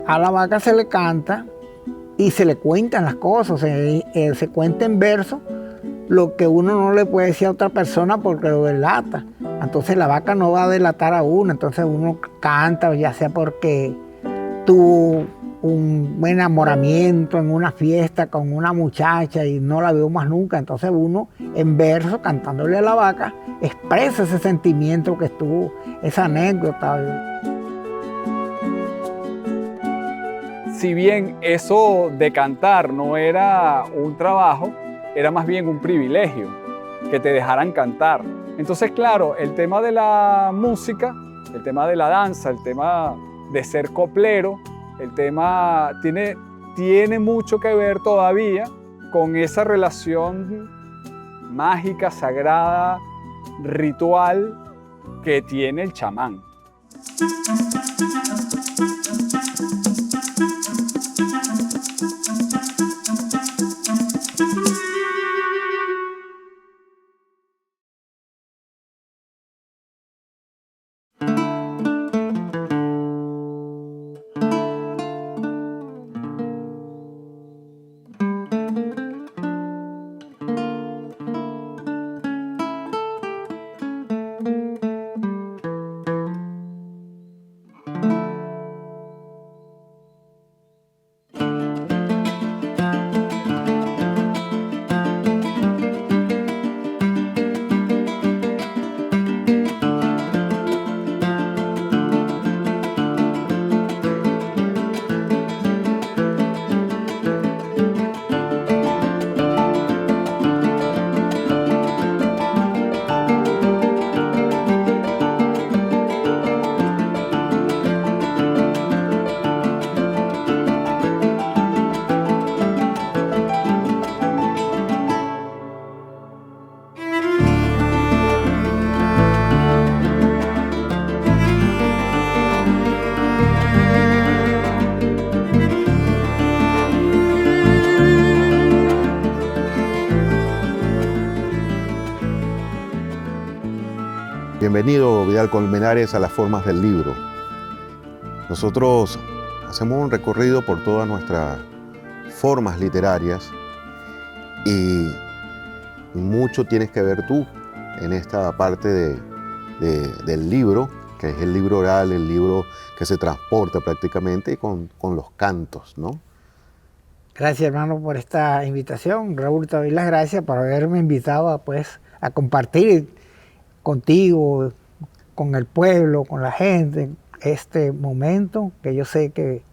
a la vaca se le canta y se le cuentan las cosas, se cuenta en verso lo que uno no le puede decir a otra persona porque lo delata. Entonces la vaca no va a delatar a uno, entonces uno canta, ya sea porque tuvo un buen enamoramiento en una fiesta con una muchacha y no la veo más nunca, entonces uno en verso, cantándole a la vaca, expresa ese sentimiento que estuvo, esa anécdota. Si bien eso de cantar no era un trabajo, era más bien un privilegio, que te dejaran cantar. Entonces, claro, el tema de la música, el tema de la danza, el tema de ser coplero, el tema tiene mucho que ver todavía con esa relación mágica, sagrada, ritual que tiene el chamán. Bienvenido, Vidal Colmenares, a las formas del libro. Nosotros hacemos un recorrido por todas nuestras formas literarias y mucho tienes que ver tú en esta parte del libro, que es el libro oral, el libro que se transporta prácticamente con los cantos, ¿no? Gracias, hermano, por esta invitación. Raúl, te doy las gracias por haberme invitado a compartir contigo, con el pueblo, con la gente, este momento que yo sé que,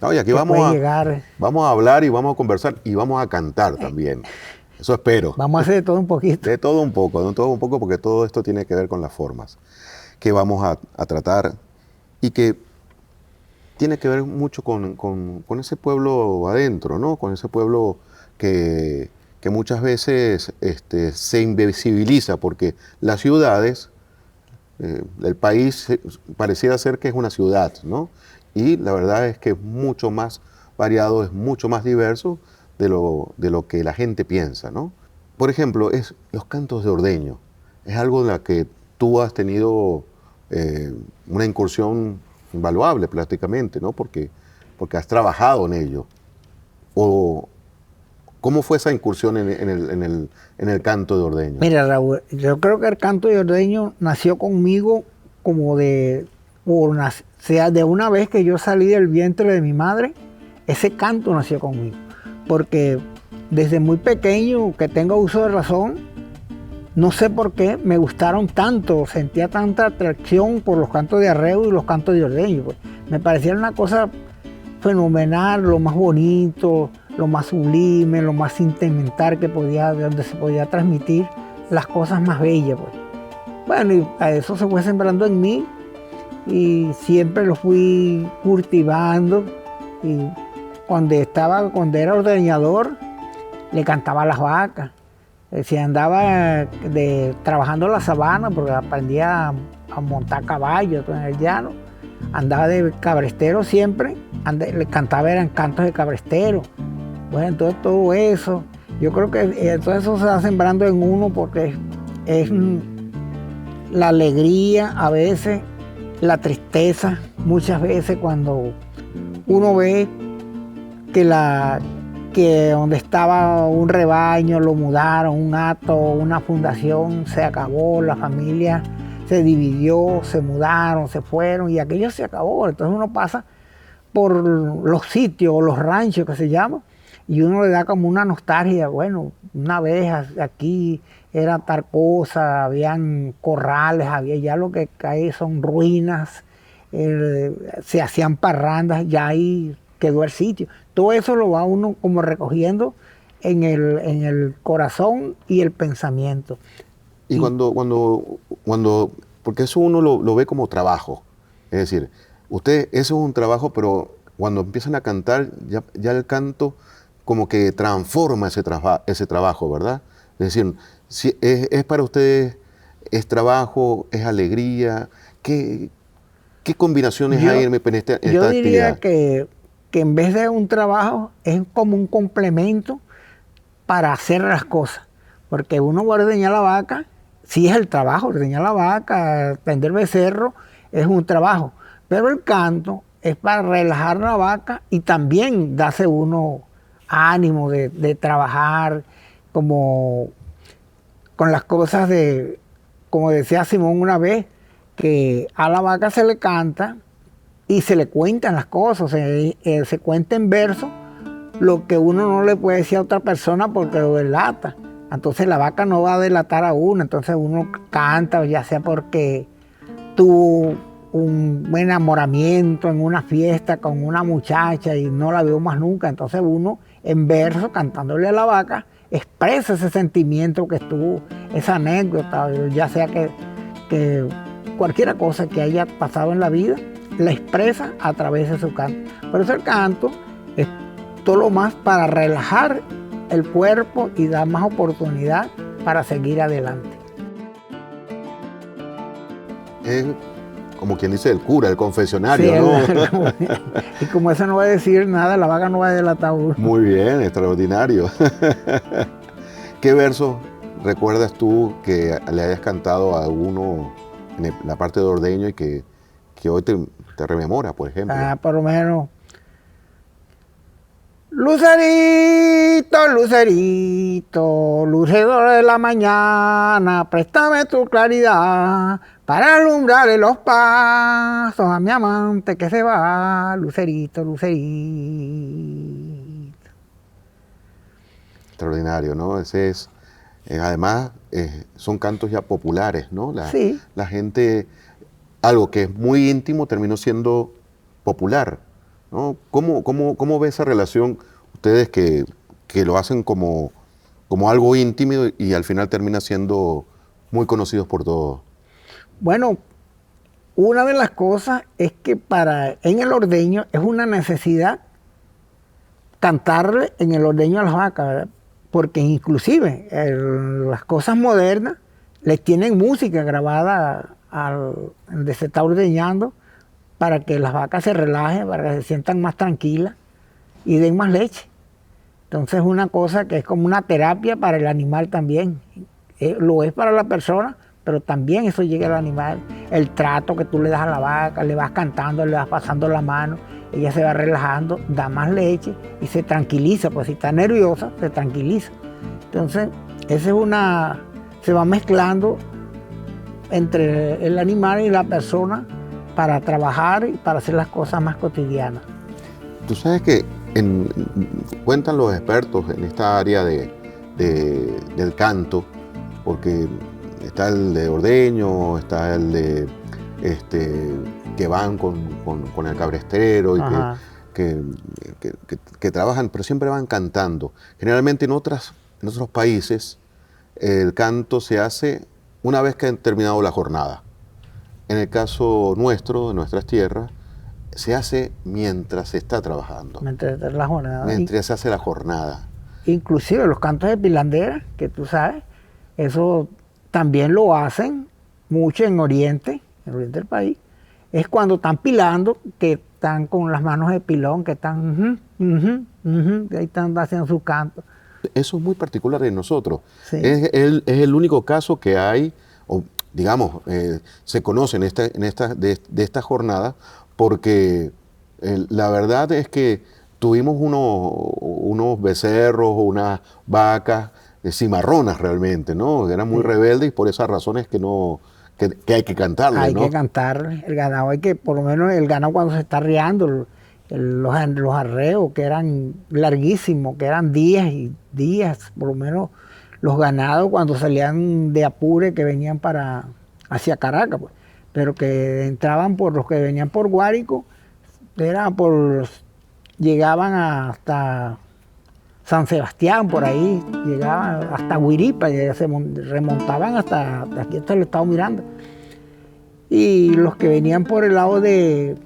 no, y aquí puede llegar. Vamos a hablar y vamos a conversar y vamos a cantar también. Eso espero. Vamos a hacer de todo un poquito. De todo un poco, porque todo esto tiene que ver con las formas que vamos a tratar y que tiene que ver mucho con ese pueblo adentro, ¿no? Con ese pueblo que muchas veces se invisibiliza, porque las ciudades, el país pareciera ser que es una ciudad, ¿no? Y la verdad es que es mucho más variado, es mucho más diverso de lo que la gente piensa, ¿no? Por ejemplo, los cantos de ordeño. Es algo en la que tú has tenido una incursión invaluable prácticamente, ¿no? Porque has trabajado en ello. ¿Cómo fue esa incursión en el canto de ordeño? Mira, Raúl, yo creo que el canto de ordeño nació conmigo como de una vez que yo salí del vientre de mi madre, ese canto nació conmigo. Porque desde muy pequeño, que tengo uso de razón, no sé por qué me gustaron tanto, sentía tanta atracción por los cantos de arreo y los cantos de ordeño. Pues. Me parecía una cosa fenomenal, lo más bonito, lo más sublime, lo más sentimental de donde se podía transmitir las cosas más bellas. Pues. Bueno, y a eso se fue sembrando en mí y siempre lo fui cultivando. Y cuando era ordeñador, le cantaba a las vacas. Si andaba trabajando en la sabana, porque aprendía a montar caballos en el llano, andaba de cabrestero siempre, le cantaba, eran cantos de cabrestero. Bueno, entonces todo eso, yo creo que todo eso se va sembrando en uno porque es la alegría a veces, la tristeza muchas veces cuando uno ve que donde estaba un rebaño lo mudaron, un hato, una fundación se acabó, la familia se dividió, se mudaron, se fueron y aquello se acabó. Entonces uno pasa por los sitios o los ranchos que se llaman y uno le da como una nostalgia. Bueno, una vez aquí era tal cosa, habían corrales, había ya lo que cae son ruinas, se hacían parrandas, ya ahí quedó el sitio. Todo eso lo va uno como recogiendo en el corazón y el pensamiento. Y porque eso uno lo ve como trabajo. Es decir, eso es un trabajo, pero cuando empiezan a cantar, ya el canto como que transforma ese trabajo, ¿verdad? Es decir, si es para ustedes, es trabajo, es alegría. ¿Qué combinaciones hay en esta actividad? Yo diría que en vez de un trabajo, es como un complemento para hacer las cosas. Porque uno va a ordeñar la vaca, sí es el trabajo, ordeñar la vaca, tender becerro, es un trabajo. Pero el canto es para relajar la vaca y también darse uno ánimo de trabajar como con las cosas como decía Simón una vez, que a la vaca se le canta y se le cuentan las cosas, se cuenta en verso lo que uno no le puede decir a otra persona porque lo delata. Entonces la vaca no va a delatar a uno, entonces uno canta, ya sea porque tuvo un buen enamoramiento en una fiesta con una muchacha y no la veo más nunca, entonces uno en verso, cantándole a la vaca, expresa ese sentimiento que estuvo, esa anécdota, ya sea que cualquier cosa que haya pasado en la vida, la expresa a través de su canto. Por eso el canto es todo lo más para relajar el cuerpo y dar más oportunidad para seguir adelante. Es como quien dice el cura, el confesionario, sí, ¿no? Y como eso no va a decir nada, la vaca no va a delatar a uno. Muy bien, extraordinario. ¿Qué verso recuerdas tú que le hayas cantado a uno en la parte de ordeño y que hoy te rememora, por ejemplo? Por lo menos. Lucerito, lucerito, lucedor de la mañana, préstame tu claridad para alumbrarle los pasos a mi amante que se va. Lucerito, lucerito. Extraordinario, ¿no? Además, son cantos ya populares, ¿no? Sí. La gente, algo que es muy íntimo terminó siendo popular, ¿no? ¿Cómo ve esa relación ustedes que lo hacen como algo íntimo y al final termina siendo muy conocidos por todos? Bueno, una de las cosas es que en el ordeño es una necesidad cantarle en el ordeño a las vacas, ¿verdad? Porque inclusive las cosas modernas les tienen música grabada donde se está ordeñando para que las vacas se relajen, para que se sientan más tranquilas y den más leche. Entonces es una cosa que es como una terapia para el animal también. Lo es para la persona, pero también eso llega al animal. El trato que tú le das a la vaca, le vas cantando, le vas pasando la mano, ella se va relajando, da más leche y se tranquiliza, pues si está nerviosa, se tranquiliza. Entonces, se va mezclando entre el animal y la persona para trabajar y para hacer las cosas más cotidianas. Tú sabes que cuentan los expertos en esta área del canto, porque está el de ordeño, está el de que van con el cabrestero y que trabajan, pero siempre van cantando. Generalmente en otros países el canto se hace una vez que han terminado la jornada. En el caso nuestro, de nuestras tierras, se hace mientras se está trabajando. Mientras se hace la jornada. Inclusive los cantos de pilandera, que tú sabes, eso también lo hacen mucho en el oriente del país. Es cuando están pilando, que están con las manos de pilón, que están, ahí están haciendo su canto. Eso es muy particular de nosotros. Sí. Es el único caso que hay, o digamos, se conoce de esta jornada, porque La verdad es que tuvimos unos becerros, unas vacas cimarronas realmente, ¿no? Eran muy rebeldes y por esas razones que hay que cantarle, Hay ¿no? que cantar el ganado, hay que, por lo menos el ganado cuando se está arriando, los arreos que eran larguísimos, que eran días y días, por lo menos los ganados cuando salían de Apure que venían hacia Caracas, pues, pero que entraban por los que venían por Guárico, llegaban hasta San Sebastián, por ahí, llegaban hasta Huiripa, remontaban hasta aquí, hasta el estado Miranda. Y los que venían por el lado de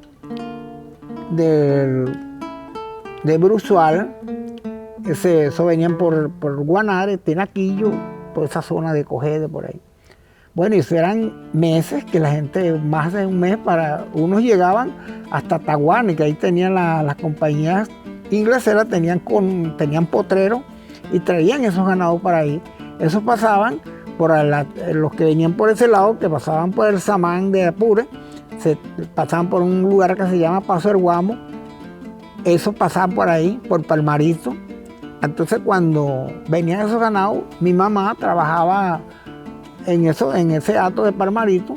Bruzual, eso venían por Guanare, Tenaquillo, por esa zona de Cogede, por ahí. Bueno, y eso eran meses que la gente, más de un mes, unos llegaban hasta Tahuane, que ahí tenían las compañías ingleseras, tenían potrero y traían esos ganados para ahí. Esos pasaban por los que venían por ese lado, que pasaban por el Samán de Apure, pasaban por un lugar que se llama Paso del Guamo, esos pasaban por ahí, por Palmarito. Entonces cuando venían esos ganados, mi mamá trabajaba en ese acto de Palmarito,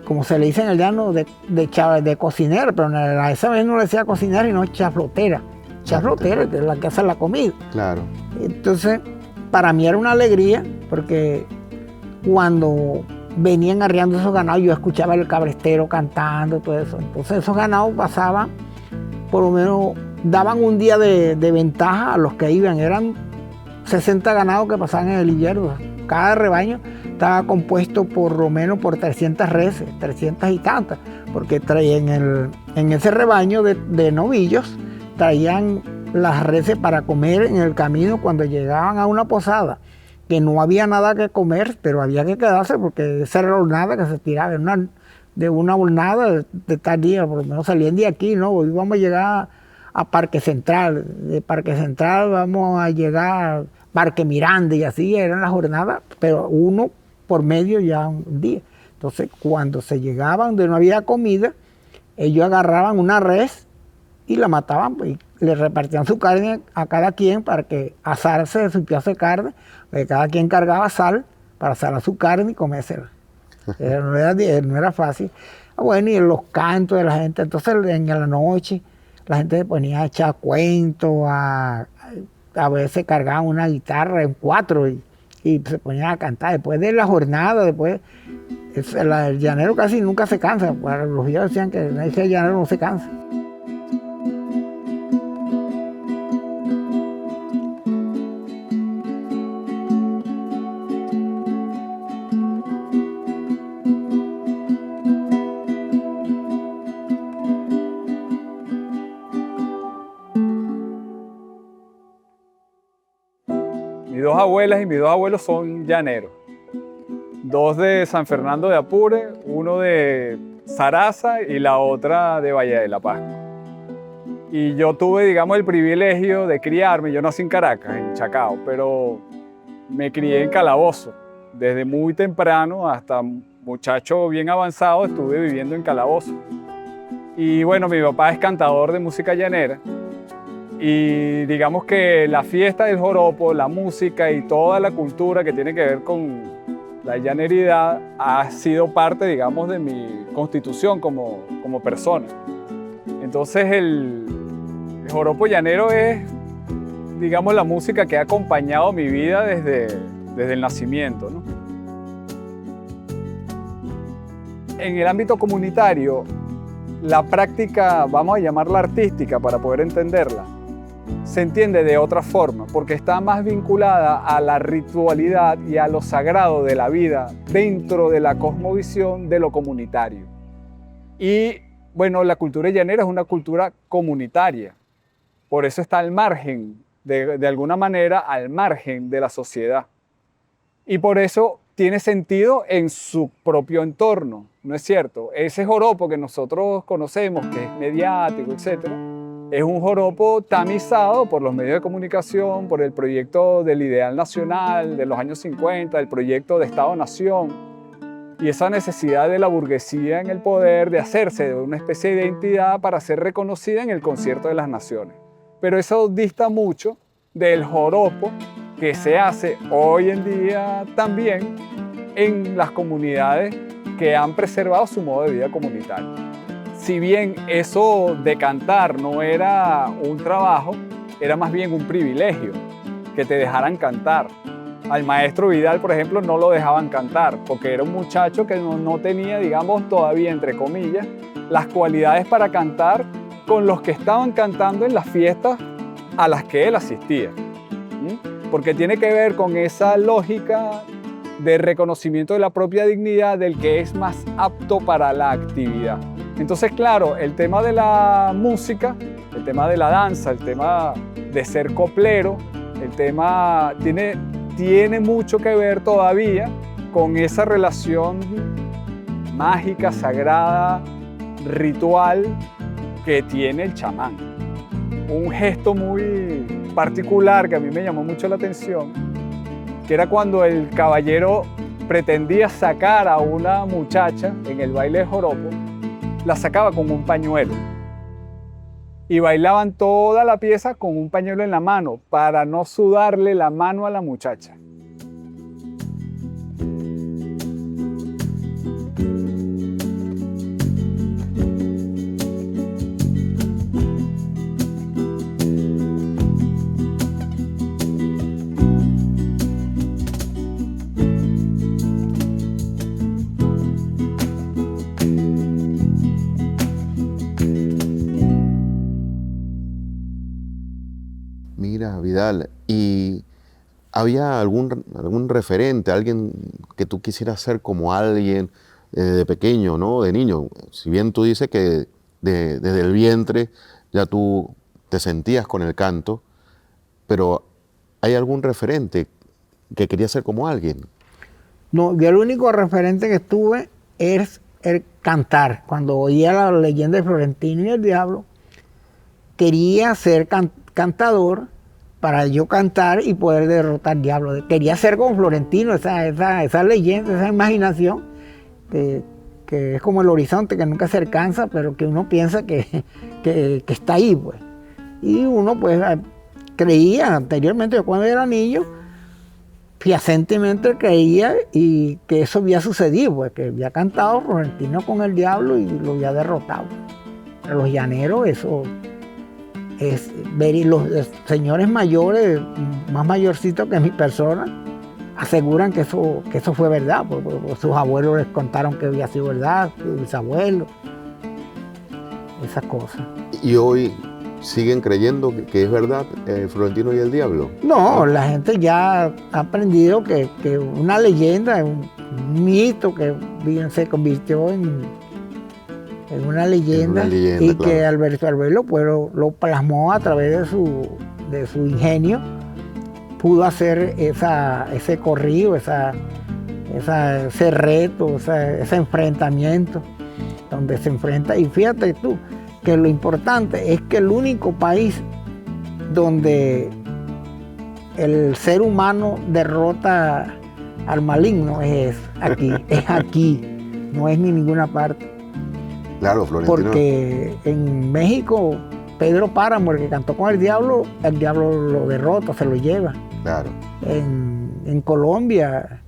como se le dice en el llano, de cocinera, pero a esa vez no le decía cocinera, sino chaflotera. Chaflotera, que es la que hace la comida. Claro. Entonces, para mí era una alegría, porque cuando venían arriando esos ganados, yo escuchaba el cabrestero cantando, todo eso. Entonces esos ganados pasaban, por lo menos, daban un día de ventaja a los que iban. Eran 60 ganados que pasaban en el higuero. Cada rebaño estaba compuesto por lo menos por 300 reses, 300 y tantas, porque traían en ese rebaño de novillos, traían las reses para comer en el camino cuando llegaban a una posada, que no había nada que comer, pero había que quedarse porque esa era la hornada que se tiraba, de una hornada de tal día, por lo menos salían de aquí, ¿no? Hoy vamos a llegar a Parque Central, de Parque Central vamos a llegar a Parque Miranda, y así eran las jornadas, pero uno por medio ya un día. Entonces, cuando se llegaban donde no había comida, ellos agarraban una res y la mataban, pues, y le repartían su carne a cada quien para que asarse de su pedazo de carne, porque cada quien cargaba sal para asar su carne y comérsela. No era fácil. Bueno, y los cantos de la gente, entonces en la noche la gente se ponía a echar cuentos, a veces cargaban una guitarra en 4 y se ponían a cantar. Después de la jornada, el llanero casi nunca se cansa. Los viejos decían que ese llanero no se cansa. Mis dos abuelas y mis dos abuelos son llaneros. Dos de San Fernando de Apure, uno de Zaraza y la otra de Valle de la Pascua. Y yo tuve, digamos, el privilegio de criarme. Yo nací en Caracas, en Chacao, pero me crié en Calabozo. Desde muy temprano hasta muchacho bien avanzado estuve viviendo en Calabozo. Y bueno, mi papá es cantador de música llanera. Y digamos que la fiesta del joropo, la música y toda la cultura que tiene que ver con la llaneridad ha sido parte, digamos, de mi constitución como persona. Entonces el joropo llanero es, digamos, la música que ha acompañado mi vida desde el nacimiento, ¿no? En el ámbito comunitario, la práctica, vamos a llamarla artística para poder entenderla, se entiende de otra forma, porque está más vinculada a la ritualidad y a lo sagrado de la vida dentro de la cosmovisión de lo comunitario. Y bueno, la cultura llanera es una cultura comunitaria, por eso está al margen, de alguna manera al margen de la sociedad. Y por eso tiene sentido en su propio entorno, ¿no es cierto? Ese joropo que nosotros conocemos, que es mediático, etcétera, es un joropo tamizado por los medios de comunicación, por el proyecto del Ideal Nacional de los años 50, el proyecto de Estado-Nación. y esa necesidad de la burguesía en el poder de hacerse de una especie de identidad para ser reconocida en el concierto de las naciones. Pero eso dista mucho del joropo que se hace hoy en día también en las comunidades que han preservado su modo de vida comunitario. Si bien eso de cantar no era un trabajo, era más bien un privilegio, que te dejaran cantar. Al maestro Vidal, por ejemplo, no lo dejaban cantar, porque era un muchacho que no tenía, digamos, todavía, entre comillas, las cualidades para cantar con los que estaban cantando en las fiestas a las que él asistía. Porque tiene que ver con esa lógica de reconocimiento de la propia dignidad del que es más apto para la actividad. Entonces, claro, el tema de la música, el tema de la danza, el tema de ser coplero, el tema tiene mucho que ver todavía con esa relación mágica, sagrada, ritual que tiene el chamán. Un gesto muy particular que a mí me llamó mucho la atención, que era cuando el caballero pretendía sacar a una muchacha en el baile de joropo, la sacaba con un pañuelo. Y bailaban toda la pieza con un pañuelo en la mano para no sudarle la mano a la muchacha. Mira, Vidal, ¿y había algún referente, alguien que tú quisieras ser como alguien de pequeño, ¿no? De niño? Si bien tú dices que desde el vientre ya tú te sentías con el canto, pero ¿hay algún referente que quería ser como alguien? No, yo el único referente que tuve es el cantar. Cuando oía la leyenda de Florentino y el Diablo, quería ser cantador para yo cantar y poder derrotar al diablo. Quería ser como Florentino, esa leyenda, esa imaginación, que es como el horizonte que nunca se alcanza, pero que uno piensa que está ahí, pues. Y uno pues creía anteriormente, yo cuando era niño, fehacientemente creía y que eso había sucedido, pues, que había cantado Florentino con el diablo y lo había derrotado. Pero los llaneros, eso es ver, y los señores mayores, más mayorcitos que mi persona, aseguran que eso fue verdad, porque sus abuelos les contaron que había sido verdad, sus bisabuelos, esas cosas. ¿Y hoy siguen creyendo que es verdad Florentino y el Diablo? No, la gente ya ha aprendido que una leyenda, un mito que se convirtió en una leyenda, y claro, que Alberto Arbelo pues, lo plasmó a través de su ingenio, pudo hacer ese corrido, ese reto, ese enfrentamiento, donde se enfrenta. Y fíjate tú, que lo importante es que el único país donde el ser humano derrota al maligno es aquí, no es ni ninguna parte. Claro, Florentino. Porque en México, Pedro Páramo, el que cantó con el diablo lo derrota, se lo lleva. Claro. En Colombia,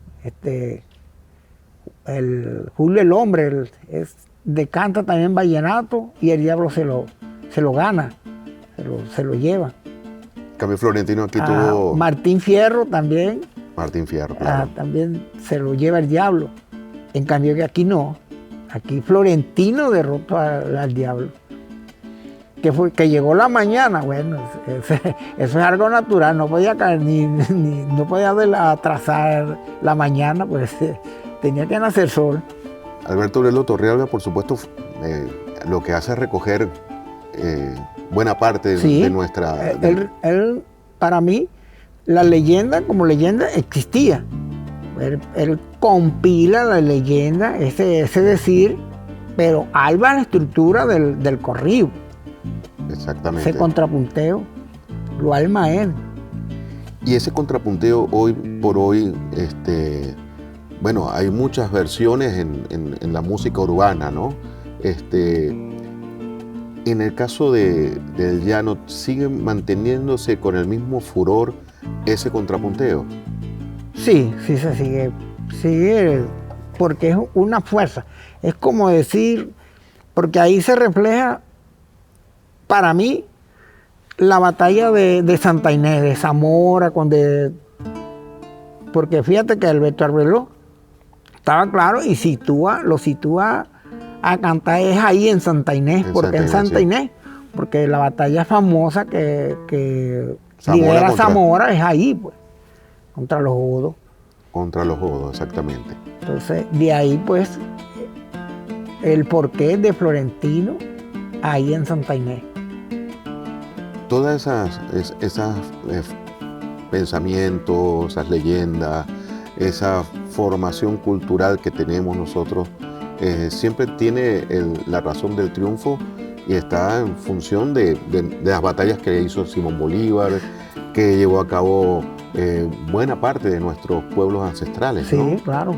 el Julio el Hombre canta también vallenato y el diablo se lo gana, se lo lleva. En cambio, Florentino aquí tuvo... Martín Fierro también. Martín Fierro, claro. También se lo lleva el diablo. En cambio que aquí no. Aquí Florentino derrotó al diablo. Que llegó la mañana, bueno, eso es algo natural, no podía caer, no podía atrasar la mañana, pues tenía que nacer sol. Alberto Arbelo Torrealba, por supuesto, lo que hace es recoger buena parte de nuestra... Él, para mí, la leyenda como leyenda existía. Él compila la leyenda, ese decir, pero alba la estructura del corrido. Exactamente. Ese contrapunteo lo alma él. Y ese contrapunteo hoy por hoy bueno, hay muchas versiones en la música urbana, ¿no? En el caso del llano, ¿sigue manteniéndose con el mismo furor ese contrapunteo? Sí, sí se sigue, porque es una fuerza. Es como decir, porque ahí se refleja, para mí, la batalla de Santa Inés, de Zamora, porque fíjate que Alberto Arbeloa estaba claro y lo sitúa a cantar es ahí en Santa Inés, porque en Santa Inés, porque la batalla famosa que lidera Zamora es ahí, pues, contra los godos. Contra los godos, exactamente. Entonces, de ahí, pues, el porqué de Florentino ahí en Santa Inés. Todas esas pensamientos, esas leyendas, esa formación cultural que tenemos nosotros, siempre tiene la razón del triunfo y está en función de las batallas que hizo Simón Bolívar, que llevó a cabo buena parte de nuestros pueblos ancestrales, ¿no? Sí, claro.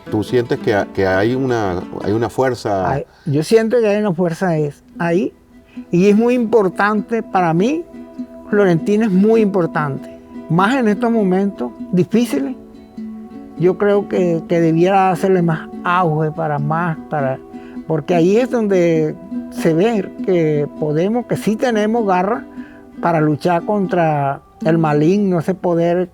¿Tú sientes que hay una fuerza? Yo siento que hay una fuerza ahí y es muy importante para mí. Florentino es muy importante, más en estos momentos difíciles. Yo creo que debiera hacerle más auge porque ahí es donde se ve que sí tenemos garra para luchar contra el maligno, ese poder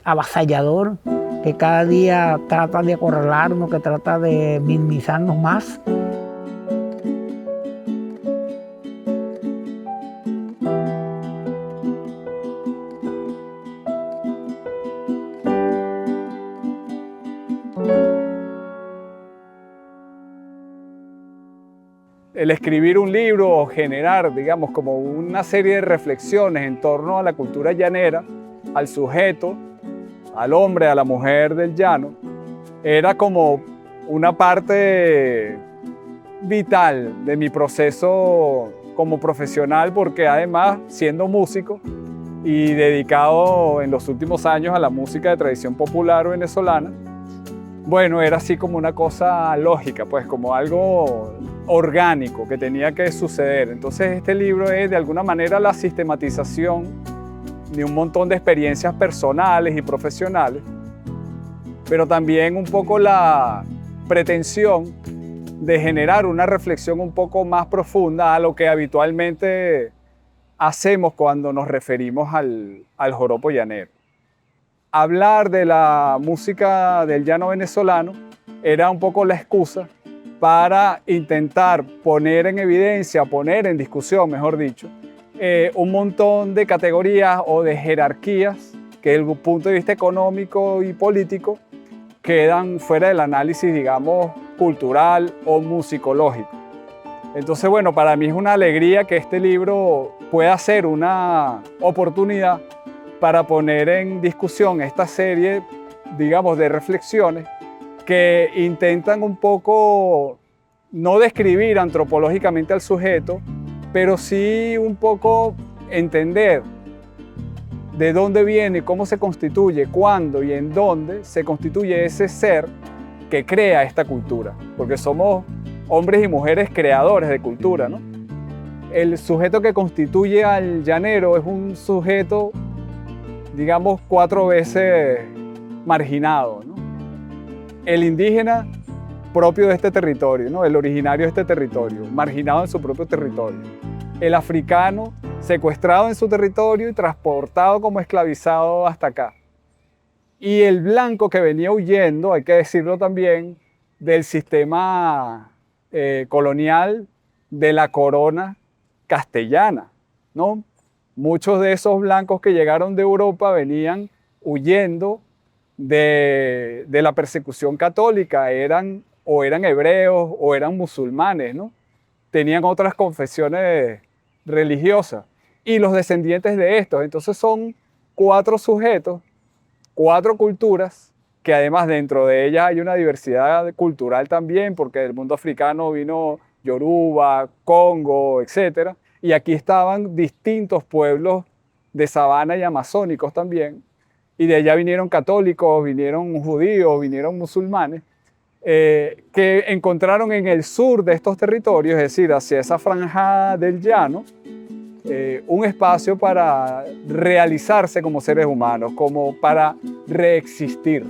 avasallador que cada día trata de acorralarnos, que trata de minimizarnos más. El escribir un libro o generar, digamos, como una serie de reflexiones en torno a la cultura llanera, al sujeto, al hombre, a la mujer del llano, era como una parte vital de mi proceso como profesional, porque además, siendo músico y dedicado en los últimos años a la música de tradición popular venezolana, bueno, era así como una cosa lógica, pues como algo orgánico que tenía que suceder. Entonces este libro es de alguna manera la sistematización de un montón de experiencias personales y profesionales, pero también un poco la pretensión de generar una reflexión un poco más profunda a lo que habitualmente hacemos cuando nos referimos al joropo llanero. Hablar de la música del llano venezolano era un poco la excusa para intentar poner en evidencia, poner en discusión, mejor dicho, un montón de categorías o de jerarquías que desde el punto de vista económico y político quedan fuera del análisis, digamos, cultural o musicológico. Entonces, bueno, para mí es una alegría que este libro pueda ser una oportunidad para poner en discusión esta serie, digamos, de reflexiones que intentan un poco no describir antropológicamente al sujeto, pero sí un poco entender de dónde viene, cómo se constituye, cuándo y en dónde se constituye ese ser que crea esta cultura, porque somos hombres y mujeres creadores de cultura, ¿no? El sujeto que constituye al llanero es un sujeto, digamos, 4 veces marginado, ¿no? El indígena propio de este territorio, ¿no? El originario de este territorio, marginado en su propio territorio. El africano secuestrado en su territorio y transportado como esclavizado hasta acá. Y el blanco que venía huyendo, hay que decirlo también, del sistema colonial de la corona castellana, ¿no? Muchos de esos blancos que llegaron de Europa venían huyendo de la persecución católica, eran hebreos o eran musulmanes, ¿no? Tenían otras confesiones religiosas. Y los descendientes de estos, entonces son 4 sujetos, 4 culturas, que además dentro de ellas hay una diversidad cultural también, porque del mundo africano vino Yoruba, Congo, etc. Y aquí estaban distintos pueblos de sabana y amazónicos también, y de allá vinieron católicos, vinieron judíos, vinieron musulmanes, que encontraron en el sur de estos territorios, es decir, hacia esa franja del llano, un espacio para realizarse como seres humanos, como para reexistir.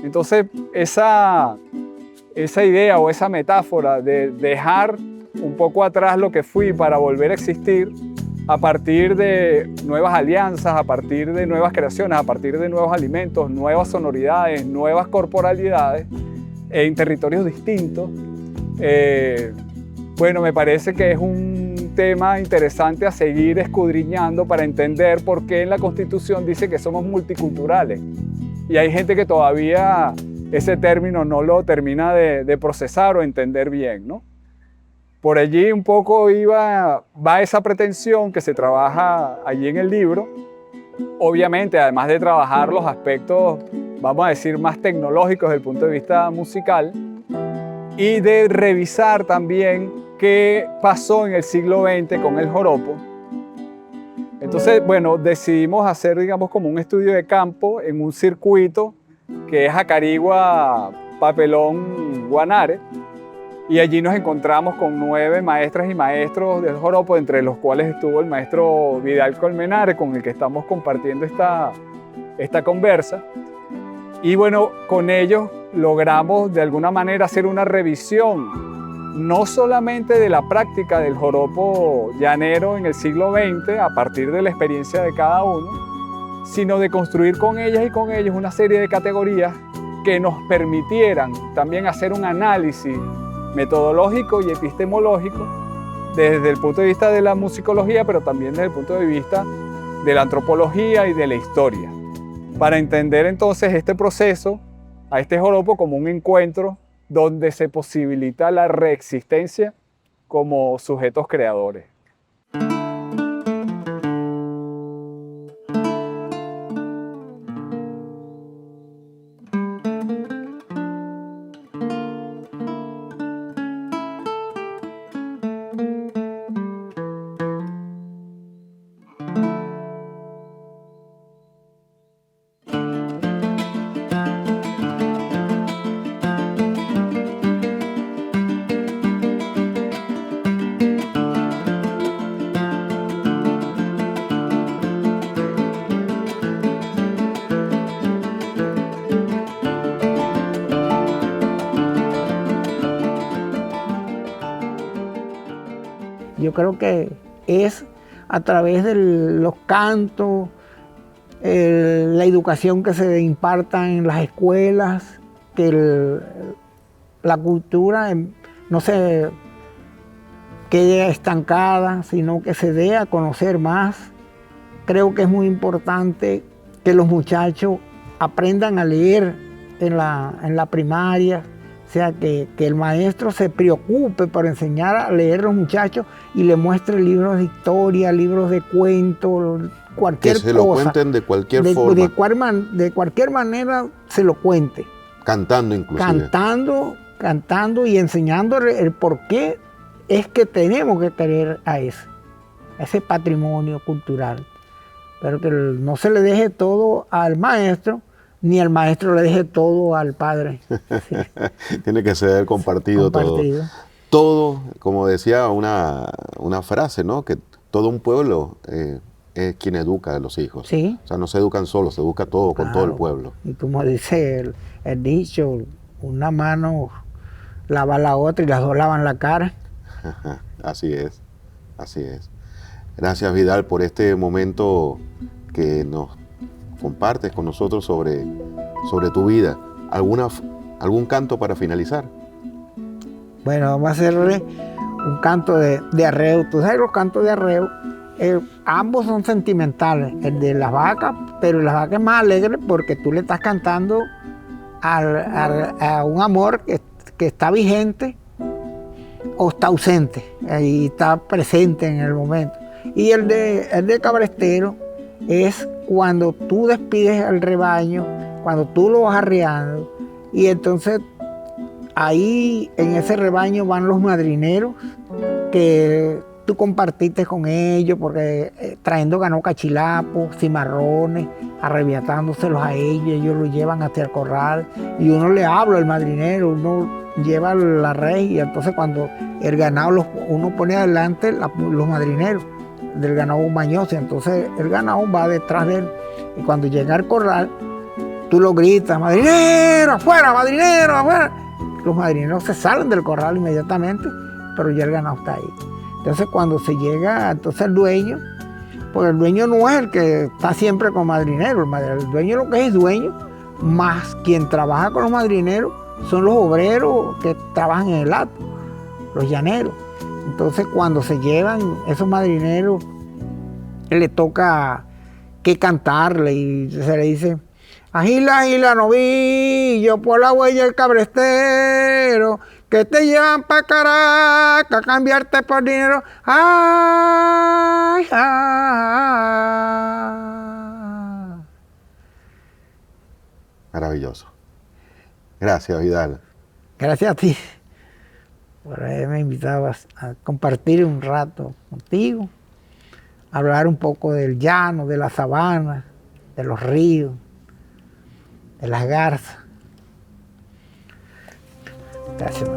Entonces, esa idea o esa metáfora de dejar un poco atrás lo que fui para volver a existir a partir de nuevas alianzas, a partir de nuevas creaciones, a partir de nuevos alimentos, nuevas sonoridades, nuevas corporalidades en territorios distintos. Bueno, me parece que es un tema interesante a seguir escudriñando para entender por qué en la Constitución dice que somos multiculturales. Y hay gente que todavía ese término no lo termina de procesar o entender bien, ¿no? Por allí un poco va esa pretensión que se trabaja allí en el libro. Obviamente, además de trabajar los aspectos, vamos a decir, más tecnológicos desde el punto de vista musical, y de revisar también qué pasó en el siglo XX con el joropo. Entonces, bueno, decidimos hacer, digamos, como un estudio de campo en un circuito que es Jacarigua, Papelón, Guanare, y allí nos encontramos con 9 maestras y maestros del joropo, entre los cuales estuvo el maestro Vidal Colmenares, con el que estamos compartiendo esta conversa. Y bueno, con ellos logramos de alguna manera hacer una revisión, no solamente de la práctica del joropo llanero en el siglo XX, a partir de la experiencia de cada uno, sino de construir con ellas y con ellos una serie de categorías que nos permitieran también hacer un análisis metodológico y epistemológico desde el punto de vista de la musicología, pero también desde el punto de vista de la antropología y de la historia, para entender entonces este proceso, a este joropo como un encuentro donde se posibilita la reexistencia como sujetos creadores. Yo creo que es a través de los cantos, la educación que se imparta en las escuelas, que la cultura no se quede estancada, sino que se dé a conocer más. Creo que es muy importante que los muchachos aprendan a leer en la primaria, o sea, que el maestro se preocupe por enseñar a leer a los muchachos y le muestre libros de historia, libros de cuentos, cualquier cosa. Que se lo cuenten de cualquier forma. De cualquier manera se lo cuente. Cantando inclusive. Cantando y enseñando el por qué es que tenemos que querer a ese patrimonio cultural. Pero que no se le deje todo al maestro, ni el maestro le deje todo al padre. Sí. Tiene que ser compartido todo. Todo, como decía una frase, ¿no? Que todo un pueblo es quien educa a los hijos. Sí. O sea, no se educan solos, se educa todo, con todo el pueblo. Y como dice el dicho, una mano lava la otra y las dos lavan la cara. Así es, así es. Gracias, Vidal, por este momento que nos compartes con nosotros sobre tu vida. ¿Algún canto para finalizar? Bueno, vamos a hacerle un canto de arreo. Tú sabes, los cantos de arreo, ambos son sentimentales. El de las vacas, pero las vacas es más alegre porque tú le estás cantando a un amor que está vigente o está ausente, ahí está presente en el momento. Y el de cabrestero es cuando tú despides al rebaño, cuando tú lo vas arreando, y entonces ahí en ese rebaño van los madrineros que tú compartiste con ellos, porque trayendo ganado cachilapo, cimarrones, arrebatándoselos a ellos los llevan hacia el corral y uno le habla al madrinero, uno lleva la red y entonces cuando el ganado uno pone adelante los madrineros del ganado mañoso, entonces el ganado va detrás de él y cuando llega al corral tú lo gritas, madrinero, afuera, madrinero, afuera. Los madrineros se salen del corral inmediatamente, pero ya el ganado está ahí. Entonces cuando se llega, entonces el dueño, porque el dueño no es el que está siempre con madrinero, el dueño lo que es dueño, más quien trabaja con los madrineros son los obreros que trabajan en el hato, los llaneros. Entonces cuando se llevan esos madrineros, le toca que cantarle y se le dice, agila, agila, novillo, por la huella del cabrestero, que te llevan para Caracas a cambiarte por dinero. Ay, ay. Maravilloso. Gracias, Vidal. Gracias a ti por haberme invitado a compartir un rato contigo, hablar un poco del llano, de la sabana, de los ríos, de las garzas. Gracias.